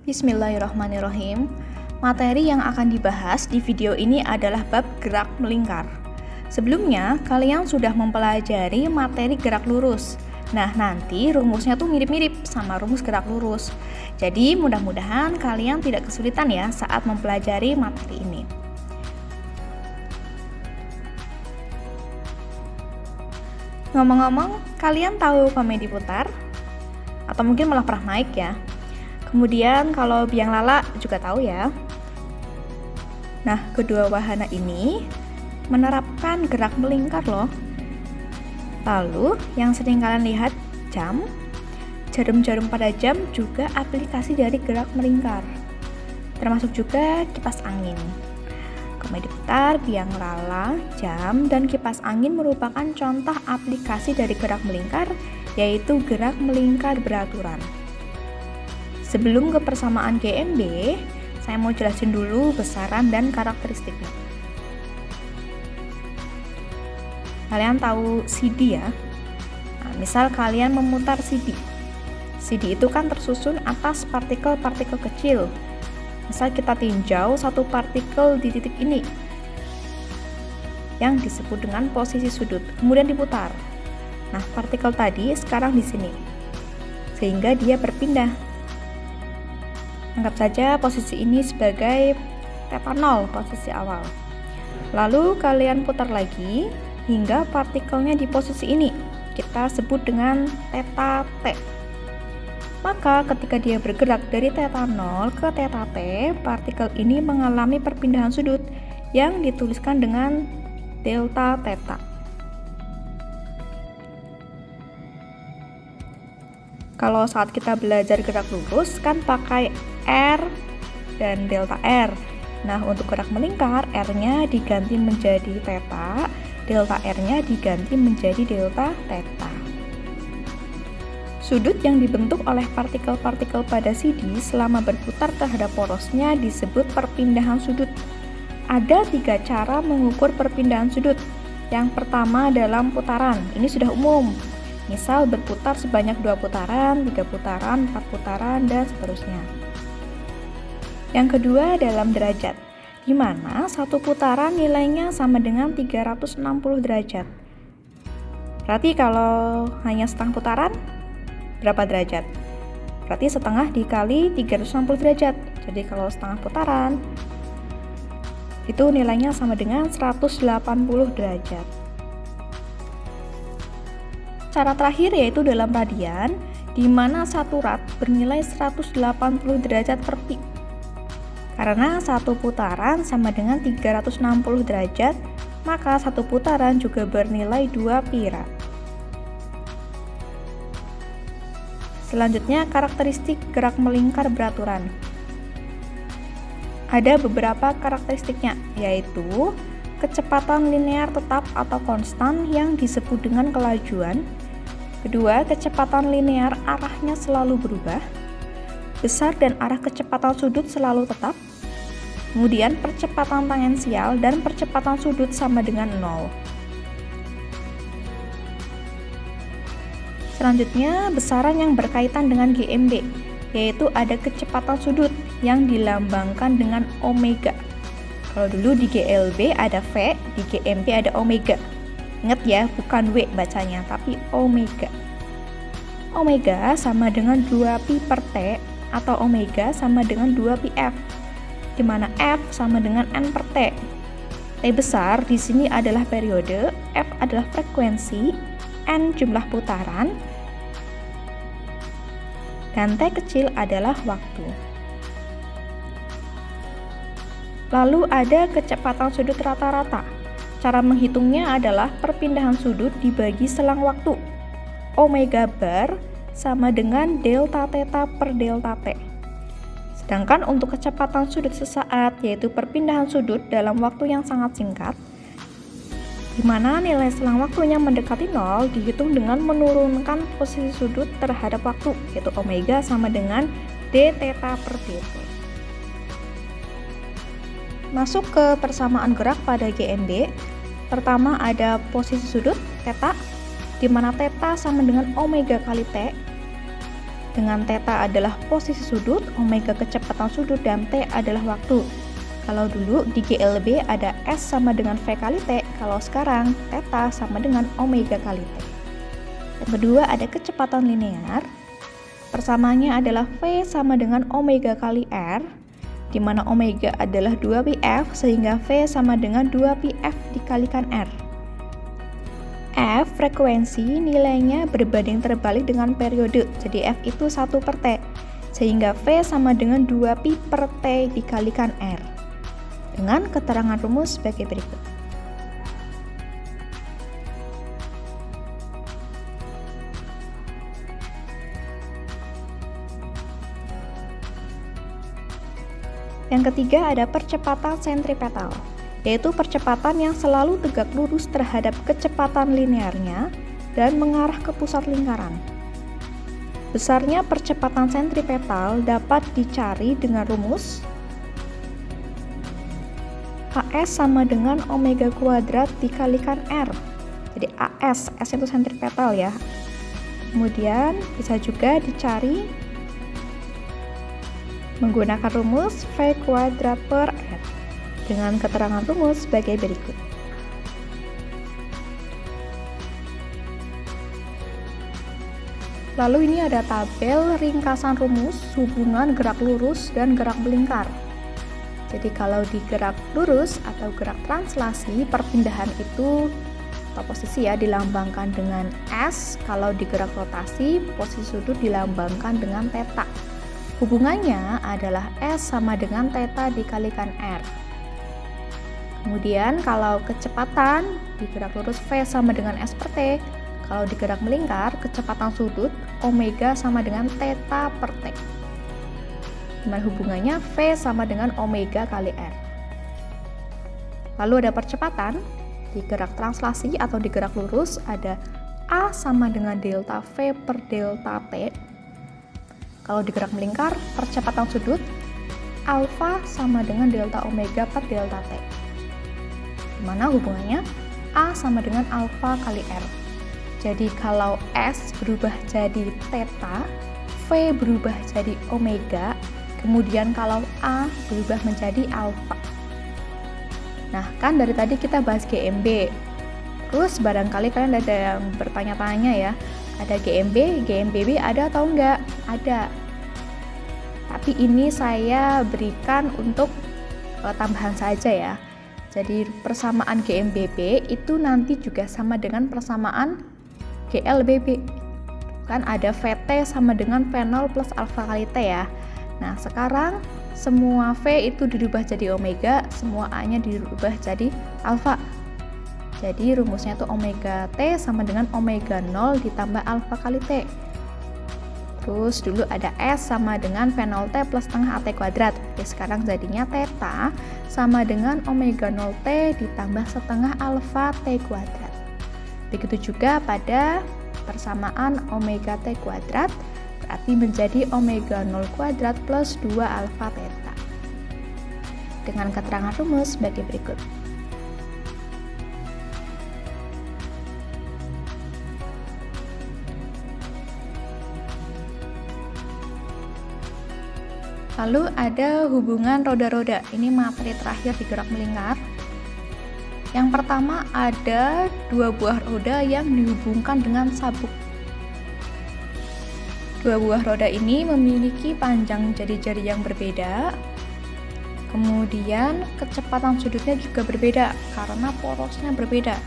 Bismillahirrahmanirrahim. Materi yang akan dibahas di video ini adalah bab gerak melingkar. Sebelumnya, kalian sudah mempelajari materi gerak lurus. Nah, nanti rumusnya tuh mirip-mirip sama rumus gerak lurus. Jadi, mudah-mudahan kalian tidak kesulitan ya saat mempelajari materi ini. Ngomong-ngomong, kalian tahu komedi putar? Atau mungkin malah pernah naik ya? Kemudian kalau biang lala juga tahu ya. Nah, kedua wahana ini menerapkan gerak melingkar loh. Lalu, yang sering kalian lihat jam, jarum-jarum pada jam juga aplikasi dari gerak melingkar. Termasuk juga kipas angin. Komedi putar, biang lala, jam, dan kipas angin merupakan contoh aplikasi dari gerak melingkar, yaitu gerak melingkar beraturan. Sebelum ke persamaan GMB, saya mau jelasin dulu besaran dan karakteristiknya. Kalian tahu CD ya? Nah, misal kalian memutar CD. CD itu kan tersusun atas partikel-partikel kecil. Misal kita tinjau satu partikel di titik ini, yang disebut dengan posisi sudut, kemudian diputar. Nah, partikel tadi sekarang di sini, sehingga dia berpindah. Anggap saja posisi ini sebagai θ0, posisi awal. Lalu kalian putar lagi hingga partikelnya di posisi ini. Kita sebut dengan θt. Maka ketika dia bergerak dari θ0 ke θt, partikel ini mengalami perpindahan sudut yang dituliskan dengan delta θ. Kalau saat kita belajar gerak lurus kan pakai R dan delta R. Nah, untuk gerak melingkar, R-nya diganti menjadi θ, delta R-nya diganti menjadi delta θ. Sudut yang dibentuk oleh partikel-partikel pada CD selama berputar terhadap porosnya disebut perpindahan sudut. Ada 3 cara mengukur perpindahan sudut. Yang pertama dalam putaran, ini sudah umum. Misal berputar sebanyak 2 putaran, 3 putaran, 4 putaran, dan seterusnya. Yang kedua dalam derajat, di mana satu putaran nilainya sama dengan 360 derajat. Berarti kalau hanya setengah putaran, berapa derajat? Berarti setengah dikali 360 derajat. Jadi kalau setengah putaran, itu nilainya sama dengan 180 derajat. Cara terakhir yaitu dalam radian, di mana satu rad bernilai 180 derajat per pi. Karena satu putaran sama dengan 360 derajat, maka satu putaran juga bernilai 2 pi rad. Selanjutnya, karakteristik gerak melingkar beraturan. Ada beberapa karakteristiknya, yaitu kecepatan linear tetap atau konstan yang disebut dengan kelajuan. Kedua, kecepatan linear arahnya selalu berubah. Besar dan arah kecepatan sudut selalu tetap. Kemudian percepatan tangensial dan percepatan sudut sama dengan 0. Selanjutnya, besaran yang berkaitan dengan GMB, yaitu ada kecepatan sudut yang dilambangkan dengan omega. Kalau dulu di GLB ada V, di GMB ada omega. Ingat ya, bukan W bacanya, tapi omega. Omega sama dengan 2pi per T, atau omega sama dengan 2pi F, di mana F sama dengan N per T. T besar di sini adalah periode, F adalah frekuensi, N jumlah putaran, dan T kecil adalah waktu. Lalu ada kecepatan sudut rata-rata. Cara menghitungnya adalah perpindahan sudut dibagi selang waktu. Omega bar sama dengan delta θ per delta T. Sedangkan untuk kecepatan sudut sesaat, yaitu perpindahan sudut dalam waktu yang sangat singkat, di mana nilai selang waktunya mendekati 0, dihitung dengan menurunkan posisi sudut terhadap waktu, yaitu omega sama dengan dθ per dt. Masuk ke persamaan gerak pada GMB. Pertama ada posisi sudut, θ, di mana θ sama dengan omega kali T. Dengan theta adalah posisi sudut, omega kecepatan sudut, dan T adalah waktu. Kalau dulu di GLB ada S sama dengan V kali T, kalau sekarang theta sama dengan omega kali T. Yang kedua ada kecepatan linear. Persamaannya adalah V sama dengan omega kali R, di mana omega adalah 2πf sehingga V sama dengan 2πf dikalikan R. F frekuensi nilainya berbanding terbalik dengan periode, jadi F itu 1/T, sehingga V sama dengan 2π/T dikalikan R. Dengan keterangan rumus sebagai berikut. Yang ketiga ada percepatan sentripetal, yaitu percepatan yang selalu tegak lurus terhadap kecepatan linearnya dan mengarah ke pusat lingkaran. Besarnya percepatan sentripetal dapat dicari dengan rumus AS sama dengan omega kuadrat dikalikan R. Jadi AS, S itu sentripetal ya. Kemudian bisa juga dicari menggunakan rumus V kuadrat per R. Dengan keterangan rumus sebagai berikut. Lalu ini ada tabel ringkasan rumus hubungan gerak lurus dan gerak melingkar. Jadi kalau di gerak lurus atau gerak translasi, perpindahan itu atau posisi ya dilambangkan dengan S. Kalau di gerak rotasi, posisi sudut dilambangkan dengan theta. Hubungannya adalah S sama dengan theta dikalikan R. Kemudian kalau kecepatan di gerak lurus V sama dengan S/T, kalau di gerak melingkar kecepatan sudut omega sama dengan theta per T. Dimana hubungannya V sama dengan omega kali R. Lalu ada percepatan di gerak translasi atau di gerak lurus ada A sama dengan delta V per delta T. Kalau di gerak melingkar percepatan sudut alfa sama dengan delta omega per delta T. Dimana hubungannya A sama dengan alfa kali R. Jadi kalau S berubah jadi theta, V berubah jadi omega, kemudian kalau A berubah menjadi alfa. Nah, kan dari tadi kita bahas GMB. Terus barangkali kalian ada yang bertanya-tanya ya, ada GMB, GMBB ada atau enggak? Ada. Tapi ini saya berikan untuk tambahan saja ya. Jadi persamaan GMBB itu nanti juga sama dengan persamaan GLBB. Kan ada VT sama dengan V0 plus alfa kali T ya. Nah sekarang semua V itu dirubah jadi omega, semua A-nya dirubah jadi alfa. Jadi rumusnya itu omega T sama dengan omega 0 ditambah alfa kali T. Terus dulu ada S sama dengan V0T plus setengah AT kuadrat. Oke, sekarang jadinya theta sama dengan omega 0T ditambah setengah alfa T kuadrat. Begitu juga pada persamaan omega T kuadrat, berarti menjadi omega 0 kuadrat plus 2 alfa theta. Dengan keterangan rumus sebagai berikut. Lalu ada hubungan roda-roda. Ini materi terakhir di gerak melingkar. Yang pertama ada dua buah roda yang dihubungkan dengan sabuk. Dua buah roda ini memiliki panjang jari-jari yang berbeda. Kemudian kecepatan sudutnya juga berbeda karena porosnya berbeda.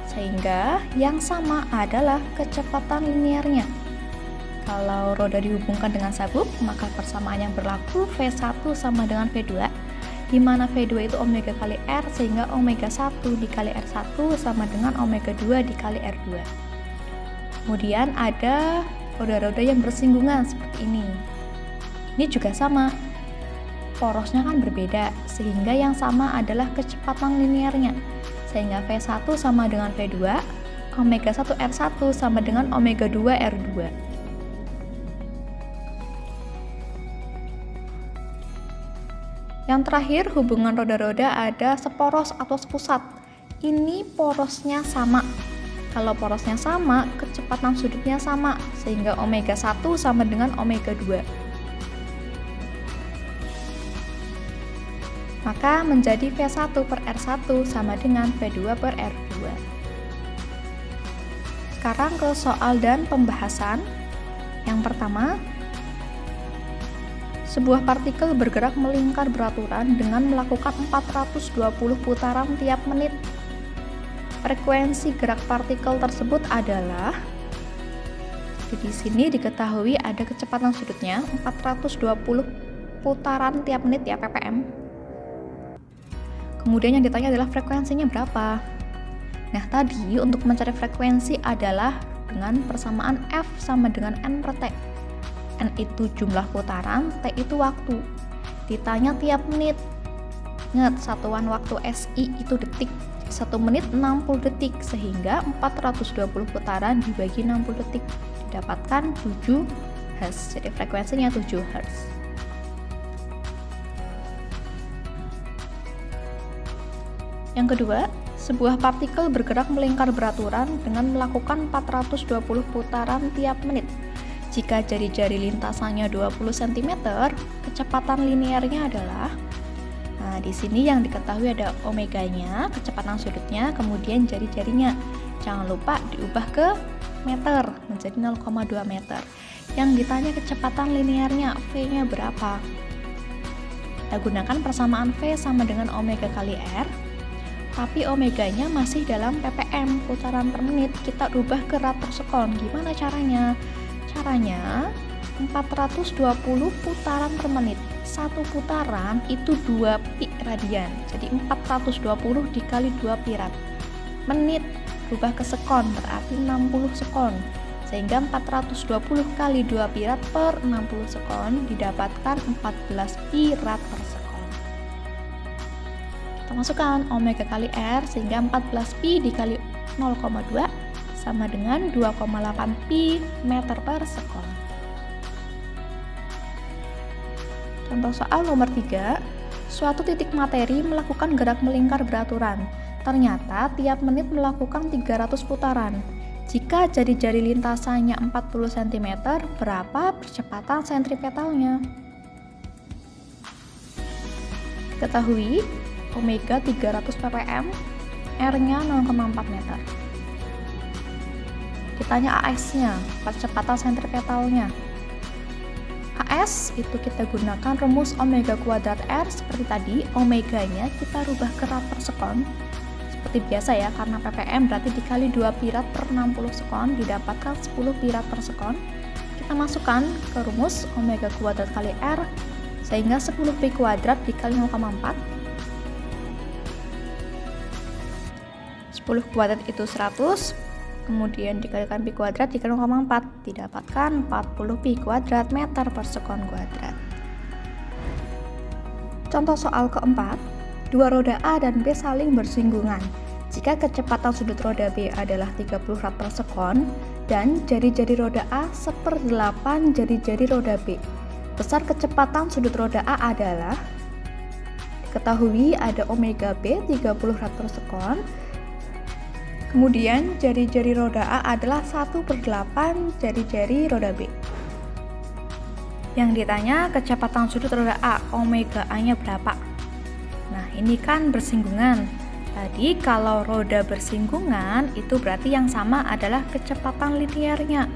Sehingga yang sama adalah kecepatan linearnya. Kalau roda dihubungkan dengan sabuk, maka persamaan yang berlaku V1 sama dengan V2, di mana V2 itu omega kali R, sehingga omega 1 dikali R1 sama dengan omega 2 dikali R2. Kemudian ada roda-roda yang bersinggungan seperti ini. Ini juga sama, porosnya kan berbeda, sehingga yang sama adalah kecepatan linearnya, sehingga V1 sama dengan V2, omega 1 R1 sama dengan omega 2 R2. Yang terakhir, hubungan roda-roda ada seporos atau sepusat. Ini porosnya sama. Kalau porosnya sama, kecepatan sudutnya sama, sehingga omega 1 sama dengan omega 2. Maka menjadi V1 per R1 sama dengan V2 per R2. Sekarang ke soal dan pembahasan. Yang pertama, sebuah partikel bergerak melingkar beraturan dengan melakukan 420 putaran tiap menit. Frekuensi gerak partikel tersebut adalah, di sini diketahui ada kecepatan sudutnya 420 putaran tiap menit ya, ppm. Kemudian yang ditanya adalah frekuensinya berapa. Nah, tadi untuk mencari frekuensi adalah dengan persamaan F sama dengan N per T. N itu jumlah putaran, T itu waktu. Ditanya tiap menit. Ingat, satuan waktu SI itu detik. 1 menit 60 detik, sehingga 420 putaran dibagi 60 detik didapatkan 7 Hz. Jadi frekuensinya 7 Hz. Yang kedua, sebuah partikel bergerak melingkar beraturan dengan melakukan 420 putaran tiap menit. Jika jari-jari lintasannya 20 cm, kecepatan linearnya adalah, nah, di sini yang diketahui ada omeganya, kecepatan sudutnya, kemudian jari-jarinya. Jangan lupa diubah ke meter, menjadi 0,2 meter. Yang ditanya kecepatan linearnya, V-nya berapa? Kita gunakan persamaan V sama dengan omega kali R, tapi omeganya masih dalam ppm, putaran per menit. Kita ubah ke rad per sekon. Gimana caranya? Caranya 420 putaran per menit. Satu putaran itu 2 pi radian. Jadi 420 dikali 2 pi rad. Menit berubah ke sekon, berarti 60 sekon. Sehingga 420 kali 2 pi rad per 60 sekon didapatkan 14 pi rad per sekon. Kita masukkan omega kali R, sehingga 14 pi dikali 0,2 sama dengan 2,8 pi meter per sekon. Contoh soal nomor 3, suatu titik materi melakukan gerak melingkar beraturan. Ternyata tiap menit melakukan 300 putaran. Jika jari-jari lintasannya 40 cm, berapa percepatan sentripetalnya? Ketahui, omega 300 ppm, R-nya 0,4 meter. Ditanya AS-nya, percepatan sentripetalnya. AS itu kita gunakan rumus omega kuadrat R seperti tadi. Omeganya kita rubah ke rad per sekon seperti biasa ya, karena ppm berarti dikali 2 pi rad per 60 sekon didapatkan 10 pi rad per sekon. Kita masukkan ke rumus omega kuadrat kali R, sehingga 10 pi kuadrat dikali 0,4. 10 kuadrat itu 100, kemudian dikalikan pi kuadrat dikali 0,4, didapatkan 40 pi kuadrat meter per sekon kuadrat. Contoh soal keempat, dua roda A dan B saling bersinggungan. Jika kecepatan sudut roda B adalah 30 rad per sekon dan jari-jari roda A 1/8 jari-jari roda B, besar kecepatan sudut roda A adalah, diketahui ada omega B 30 rad per sekon. Kemudian jari-jari roda A adalah 1/8 jari-jari roda B. Yang ditanya kecepatan sudut roda A, omega A-nya berapa? Nah, ini kan bersinggungan. Tadi kalau roda bersinggungan itu berarti yang sama adalah kecepatan linearnya.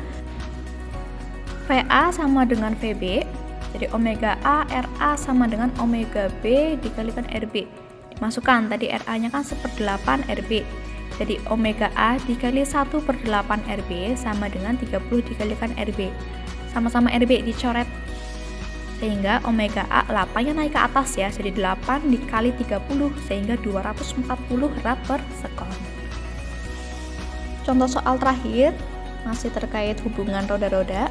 VA sama dengan VB, jadi omega A RA sama dengan omega B dikalikan RB. Dimasukkan, tadi RA-nya kan 1/8 RB. Jadi omega A dikali 1/8 RB sama dengan 30 dikalikan RB. Sama-sama RB dicoret. Sehingga omega A 8-nya naik ke atas ya. Jadi 8 dikali 30 sehingga 240 rad per sekon. Contoh soal terakhir masih terkait hubungan roda-roda.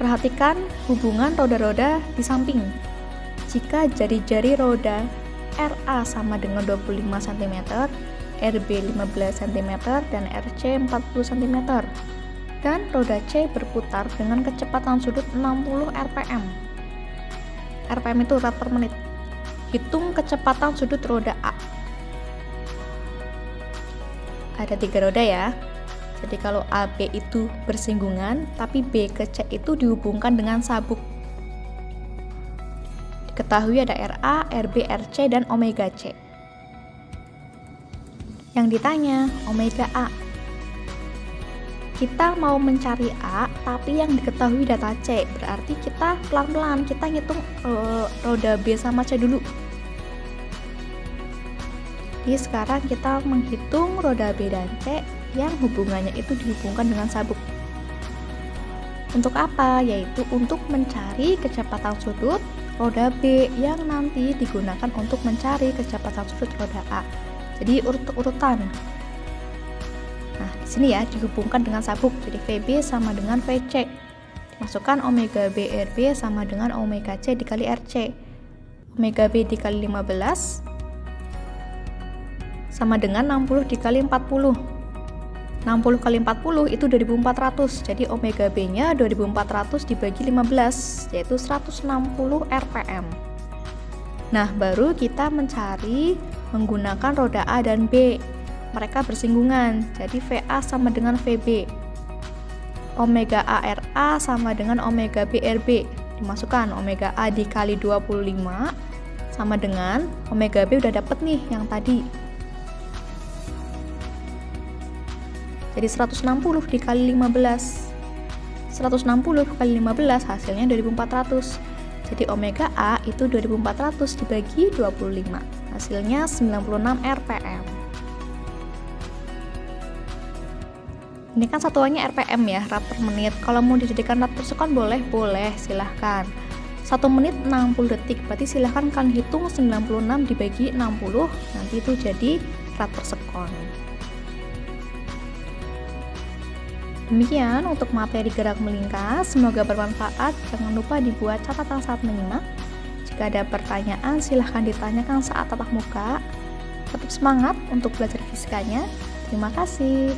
Perhatikan hubungan roda-roda di samping. Jika jari-jari roda RA sama dengan 25 cm, RB 15 cm, dan RC 40 cm. Dan roda C berputar dengan kecepatan sudut 60 rpm. rpm itu rad per menit. Hitung kecepatan sudut roda A. ada 3 roda ya. Jadi kalau AB itu bersinggungan, tapi B ke C itu dihubungkan dengan sabuk. Diketahui ada RA, RB, RC, dan omega C. Yang ditanya, omega A. Kita mau mencari A, tapi yang diketahui data C. Berarti kita pelan-pelan, kita ngitung roda B sama C dulu. Jadi sekarang kita menghitung roda B dan C yang hubungannya itu dihubungkan dengan sabuk. Untuk apa? Yaitu untuk mencari kecepatan sudut roda B yang nanti digunakan untuk mencari kecepatan sudut roda A. Jadi urut-urutan. Nah, di sini ya dihubungkan dengan sabuk. Jadi VB sama dengan VC. Dimasukkan omega B RB sama dengan omega C dikali RC. Omega B dikali 15 sama dengan 60 dikali 40. 60 kali 40 itu 2400. Jadi omega B-nya 2400 dibagi 15, yaitu 160 rpm. Nah, baru kita mencari menggunakan roda A dan B. Mereka bersinggungan. Jadi VA sama dengan VB. Omega A RA sama dengan omega B RB. Dimasukkan omega A dikali 25 sama dengan omega B udah dapet nih yang tadi. Jadi 160 dikali 15. 160 kali 15 hasilnya 2400. Jadi omega A itu 2400 dibagi 25. Hasilnya 96 rpm. Ini kan satuannya rpm ya, rad per menit. Kalau mau dijadikan rad per sekon boleh, silahkan. 1 menit 60 detik, berarti silahkan kalian hitung 96 dibagi 60, nanti itu jadi rad per sekon. Demikian untuk materi gerak melingkar, semoga bermanfaat. Jangan lupa dibuat catatan saat menyimak. Jika ada pertanyaan, silahkan ditanyakan saat tatap muka. Tetap semangat untuk belajar fisikanya. Terima kasih.